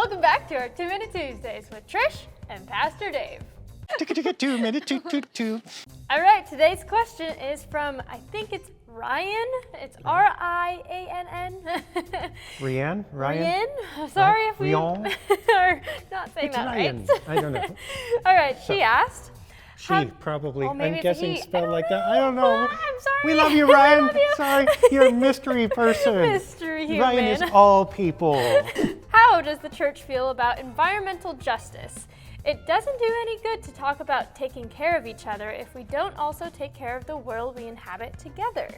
Welcome back to our 2 Minute Tuesdays with Trish and Pastor Dave. 2 minute two. All right, today's question is from, I think it's Ryan. It's Riann. Ryan? Ryan? Sorry if we Ryan? are not saying It's that Ryan. right. I don't know. All right, So- she asked. She probably, Oh, maybe I'm it's guessing he. spelled like that. know. I don't know. I'm sorry. We love you, I Ryan. love you. Sorry, you're a mystery person. Mystery human. Ryan is all people. How does the church feel about environmental justice? It doesn't do any good to talk about taking care of each other if we don't also take care of the world we inhabit together.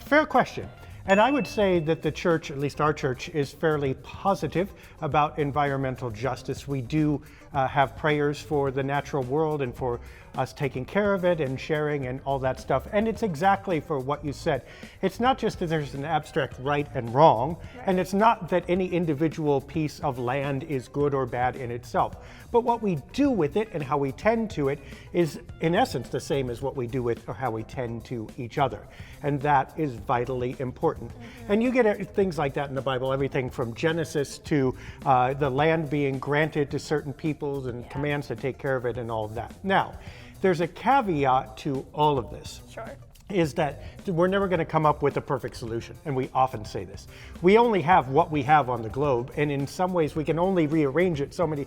Fair question. And I would say that the church, at least our church, is fairly positive about environmental justice. We do have prayers for the natural world and for us taking care of it and sharing and all that stuff. And it's exactly for what you said. It's not just that there's an abstract right and wrong, and it's not that any individual piece of land is good or bad in itself. But what we do with it and how we tend to it is, in essence, the same as what we do with or how we tend to each other. And that is vitally important. And you get things like that in the Bible, everything from Genesis to the land being granted to certain peoples and commands to take care of it and all of that. Now, there's a caveat to all of this. Sure. Is that we're never going to come up with a perfect solution, and we often say this. We only have what we have on the globe, and in some ways we can only rearrange it so many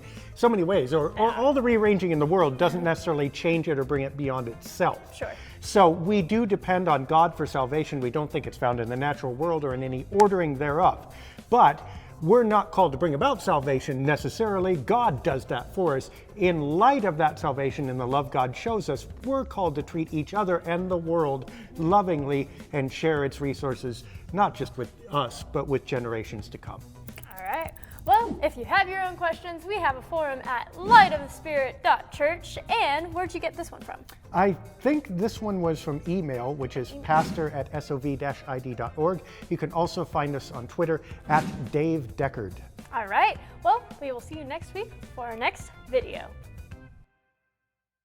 ways, or all the rearranging in the world doesn't necessarily change it or bring it beyond itself. Sure. So we do depend on God for salvation. We don't think it's found in the natural world or in any ordering thereof. But we're not called to bring about salvation necessarily. God does that for us. In light of that salvation and the love God shows us, we're called to treat each other and the world lovingly and share its resources, not just with us, but with generations to come. All right. Well, if you have your own questions, we have a forum at lightofthespirit.church. And where'd you get this one from? I think this one was from email, which is pastor@sov-id.org. You can also find us on Twitter @Dave Deckard. All right. Well, we will see you next week for our next video.